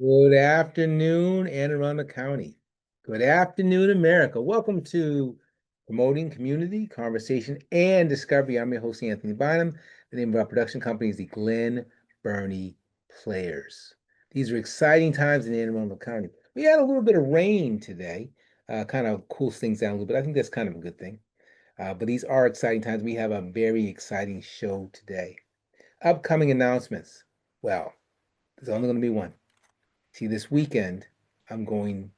Good afternoon, Anne Arundel County. Good afternoon, America. Welcome to Promoting Community, Conversation, and Discovery. I'm your host, Anthony Bynum. The name of our production company is the Glen Burnie Players. These are exciting times in Anne Arundel County. We had a little bit of rain today, kind of cools things down a little bit. I think that's kind of a good thing. But these are exciting times. We have a very exciting show today. Upcoming announcements. Well, there's only going to be one. See, this weekend, I'm going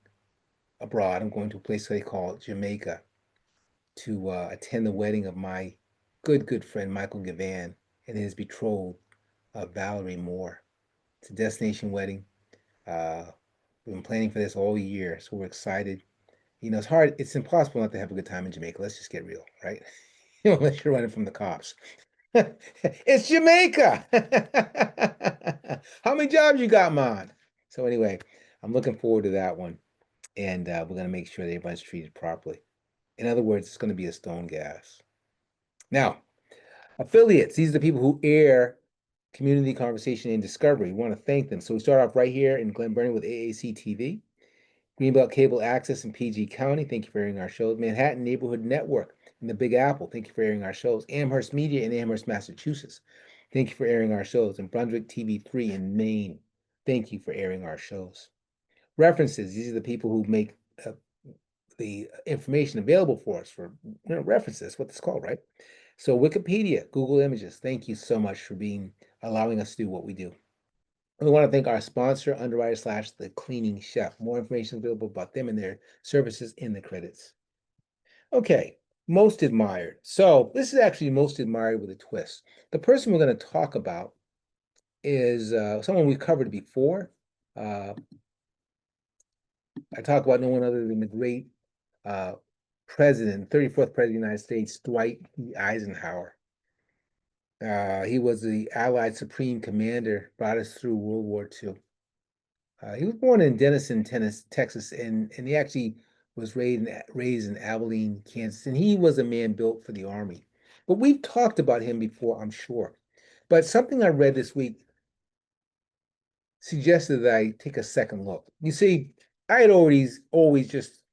abroad. I'm going to a place they call Jamaica to attend the wedding of my good friend Michael Gavan and his betrothed, Valerie Moore. It's a destination wedding. Uh, we've been planning for this all year, so we're excited. You know, it's hard, it's impossible not to have a good time in Jamaica. Let's just get real, right? Unless you're running from the cops. It's Jamaica. How many jobs you got, man? So anyway, I'm looking forward to that one, and we're gonna make sure that everybody's treated properly. In other words, it's gonna be a stone gas. Now, affiliates, these are the people who air community conversation and discovery. We want to thank them. So we start off right here in Glen Burnie with AAC TV, Greenbelt Cable Access in PG County. Thank you for airing our shows. Manhattan Neighborhood Network in the Big Apple. Thank you for airing our shows. Amherst Media in Amherst, Massachusetts. Thank you for airing our shows. And Brunswick TV3 in Maine. Thank you for airing our shows. References. These are the people who make the information available for us for references. That's what it's called, right? So Wikipedia, Google Images. Thank you so much for allowing us to do what we do. We want to thank our sponsor, Underwriter slash The Cleaning Chef. More information available about them and their services in the credits. Okay, most admired. So this is actually most admired with a twist. The person we're going to talk about is someone we've covered before. I talk about no one other than the great president, 34th president of the United States, Dwight D. Eisenhower. He was the Allied Supreme Commander, brought us through World War II. He was born in Denison, Texas, and he actually was raised in Abilene, Kansas, and he was a man built for the Army. But we've talked about him before, I'm sure. But something I read this week suggested that I take a second look. You see, I had always just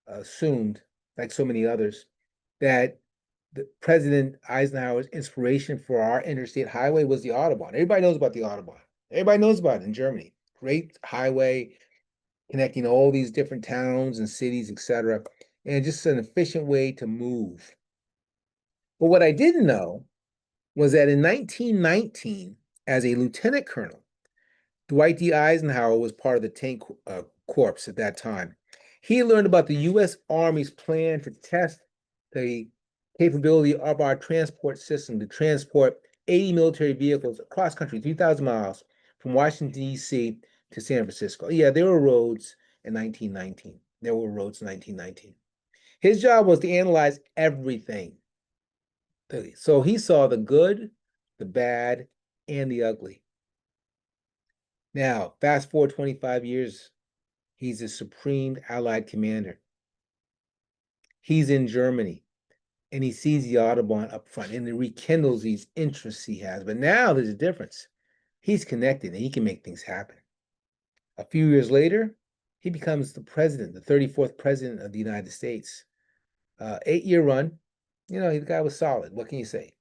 assumed, like so many others, that the President Eisenhower's inspiration for our interstate highway was the Autobahn. Everybody knows about the Autobahn. Everybody knows about it in Germany. Great highway connecting all these different towns and cities, etc., and just an efficient way to move. But what I didn't know was that in 1919, as a lieutenant colonel, Dwight D. Eisenhower was part of the Tank Corps at that time. He learned about the U.S. Army's plan to test the capability of our transport system to transport 80 military vehicles across country, 3,000 miles from Washington, D.C. to San Francisco. Yeah, there were roads in 1919. There were roads in 1919. His job was to analyze everything. So he saw the good, the bad, and the ugly. Now, fast forward 25 years, he's a supreme Allied commander. He's in Germany, and he sees the Autobahn up front, and it rekindles these interests he has. But now there's a difference. He's connected, and he can make things happen. A few years later, he becomes the president, the 34th president of the United States. 8-year run. You know, the guy was solid. What can you say?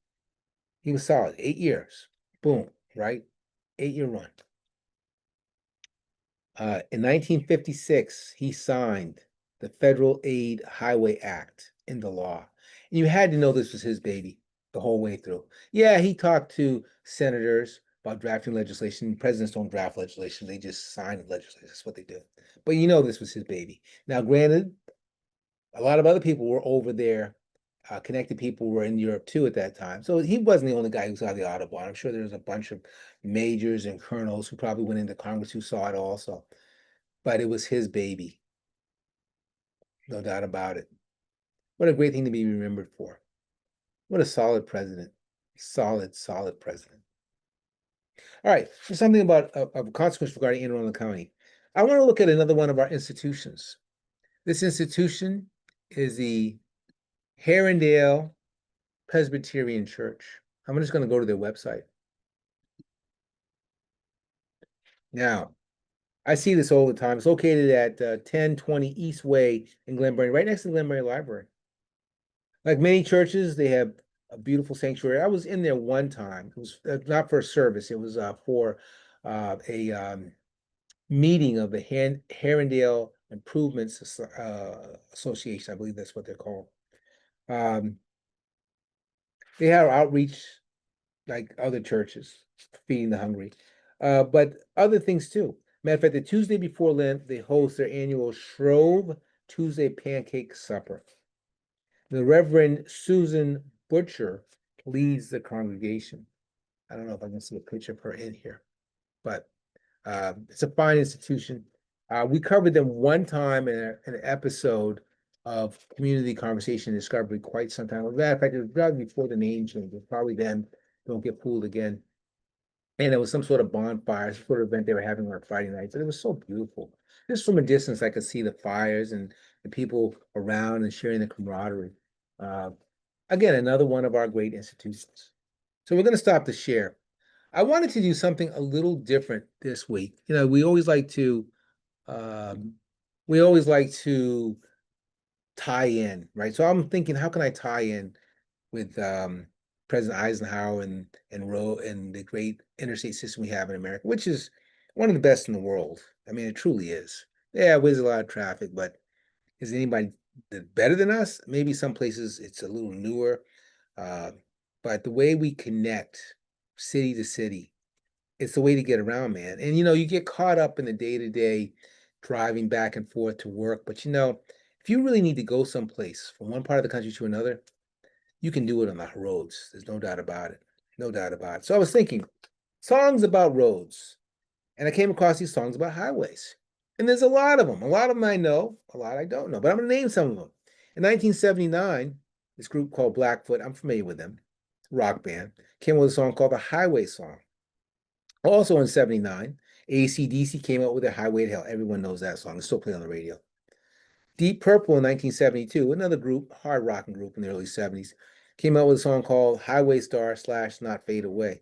He was solid. 8 years. Boom, right? 8-year run. In 1956, he signed the Federal Aid Highway Act into law. And you had to know this was his baby the whole way through. Yeah, he talked to senators about drafting legislation. Presidents don't draft legislation, they just sign legislation. That's what they do. But you know this was his baby. Now, granted, a lot of other people were over there. Connected people were in Europe too at that time. So he wasn't the only guy who saw the Autobahn. I'm sure there's a bunch of majors and colonels who probably went into Congress who saw it also. But it was his baby. No doubt about it. What a great thing to be remembered for. What a solid president. Solid president. All right, for something about of consequence regarding Anne Arundel County. I want to look at another one of our institutions. This institution is the Arundel Presbyterian Church. I'm just going to go to their website. Now, I see this all the time. It's located at 1020 East Way in Glenbury, right next to the Glenbury Library. Like many churches, they have a beautiful sanctuary. I was in there one time. It was not for a service. It was for a meeting of the Arundel Improvements Association. I believe that's what they're called. Um, they have outreach like other churches, feeding the hungry, but other things too. Matter of fact, the Tuesday before Lent, they host their annual Shrove Tuesday Pancake Supper. The Reverend Susan Butcher leads the congregation. I don't know if I can see a picture of her in here, but it's a fine institution. We covered them one time in an episode of Community Conversation Discovery quite some time. As a matter of fact, it was probably before the name change. Probably then. Don't get fooled again. And it was some sort of bonfire, some sort of event they were having on Friday nights. And it was so beautiful. Just from a distance, I could see the fires and the people around and sharing the camaraderie. Uh, Again, another one of our great institutions. So we're going to stop the share. I wanted to do something a little different this week. You know, um, we always like to tie in, right? So I'm thinking, how can I tie in with President Eisenhower and the great interstate system we have in America, which is one of the best in the world. I mean, it truly is. Yeah, there's a lot of traffic, but is anybody better than us? Maybe some places it's a little newer, uh, but the way we connect city to city, it's the way to get around, man. And you get caught up in the day-to-day driving back and forth to work, but if you really need to go someplace from one part of the country to another, you can do it on the roads. There's no doubt about it. No doubt about it. So I was thinking, songs about roads, and I came across these songs about highways. And there's a lot of them. A lot of them I know, a lot I don't know, but I'm going to name some of them. In 1979, this group called Blackfoot, I'm familiar with them, rock band, came up with a song called the Highway Song. Also in 79, AC/DC came out with their Highway to Hell. Everyone knows that song. It's still played on the radio. Deep Purple in 1972, another group, hard rocking group in the early 70s, came out with a song called Highway Star / Not Fade Away.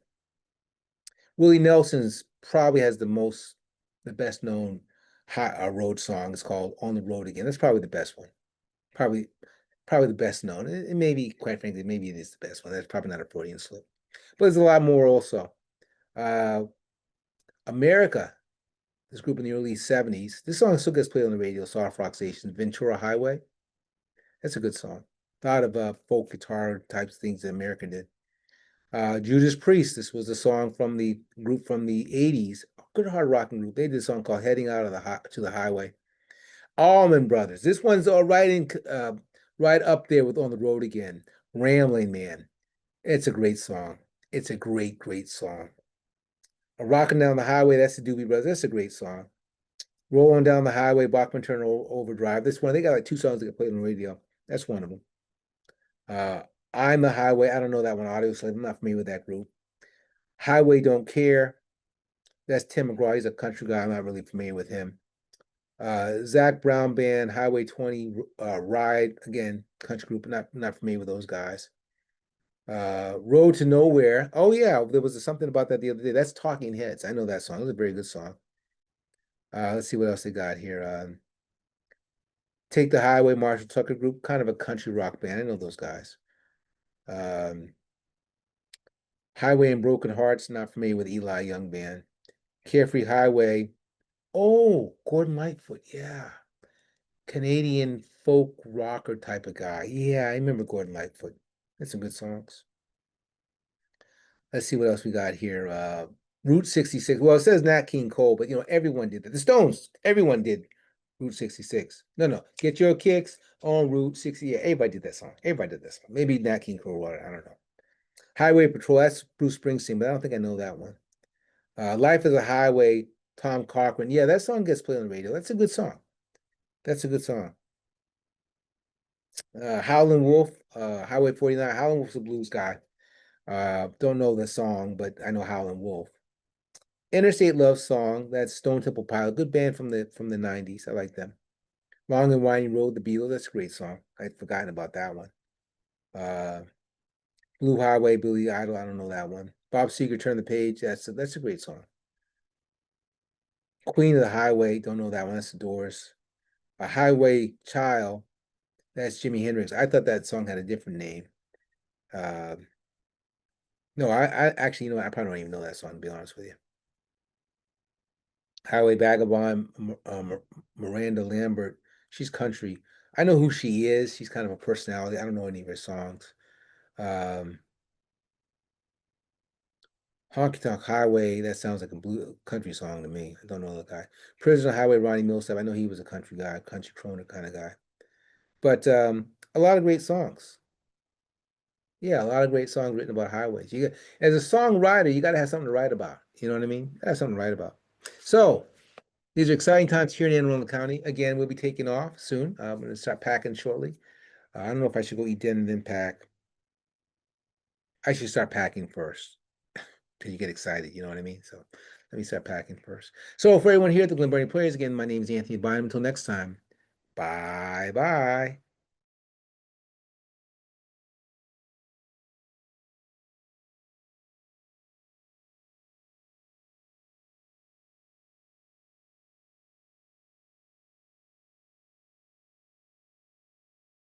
Willie Nelson's probably has the best known road song. It's called On the Road Again. That's probably the best one. Probably, probably the best known. It may be, quite frankly, maybe it is the best one. That's probably not a Freudian slip. But there's a lot more also. America, this group in the early 70s. This song still gets played on the radio, soft rock stations. Ventura Highway. That's a good song. A lot of folk guitar types things that America did. Judas Priest, this was a song from the group from the 80s, a good hard rocking group. They did a song called Heading Out of to the Highway. Allman Brothers. This one's all right up there with On the Road Again. Rambling Man. It's a great song. It's a great, great song. Rocking Down the Highway, that's the Doobie Brothers. That's a great song. Rolling Down the Highway, Bachman Turner Overdrive. This one, they got like two songs that get played on the radio. That's one of them. I'm the Highway. I don't know that one, Audio Slave. I'm not familiar with that group. Highway Don't Care. That's Tim McGraw. He's a country guy. I'm not really familiar with him. Zach Brown Band, Highway 20, Ride. Again, country group. Not familiar with those guys. Road to Nowhere. Oh, yeah. There was something about that the other day. That's Talking Heads. I know that song. It was a very good song. Let's see what else they got here. Take the Highway, Marshall Tucker Group. Kind of a country rock band. I know those guys. Highway and Broken Hearts, not familiar with Eli Young Band. Carefree Highway. Oh, Gordon Lightfoot, yeah. Canadian folk rocker type of guy. Yeah, I remember Gordon Lightfoot. That's some good songs. Let's see what else we got here. Route 66. Well, it says Nat King Cole, but everyone did that. The Stones, everyone did Route 66. No. Get your kicks on Route 60. Yeah, everybody did that song. Everybody did that song. Maybe Nat King Cole, I don't know. Highway Patrol, that's Bruce Springsteen, but I don't think I know that one. Life is a Highway, Tom Cochrane. Yeah, that song gets played on the radio. That's a good song. That's a good song. Howlin' Wolf, Highway 49. Howlin' Wolf's a blues guy. Don't know the song, but I know Howlin' Wolf. Interstate Love Song, that's Stone Temple Pilots. Good band from the 90s. I like them. Long and Winding Road, the Beatles. That's a great song. I'd forgotten about that one. Blue Highway, Billy Idol. I don't know that one. Bob Seger, Turn the Page. That's a great song. Queen of the Highway, don't know that one. That's the Doors. A Highway Child, that's Jimi Hendrix. I thought that song had a different name. Um, no, I actually, I probably don't even know that song, to be honest with you. Highway Vagabond, Miranda Lambert. She's country. I know who she is. She's kind of a personality. I don't know any of her songs. Um, Honky Tonk Highway, that sounds like a blue country song to me. I don't know the guy. Prisoner Highway, Ronnie Milsap. I know he was a country guy, country crooner kind of guy. But a lot of great songs. Yeah, a lot of great songs written about highways. As a songwriter, you got to have something to write about. You know what I mean? You gotta have something to write about. So these are exciting times here in Anne Arundel County. Again, we'll be taking off soon. I'm going to start packing shortly. I don't know if I should go eat dinner and then pack. I should start packing first till you get excited. You know what I mean? So let me start packing first. So for everyone here at the Glen Burnie Players, again, my name is Anthony Bynum. Until next time, bye bye.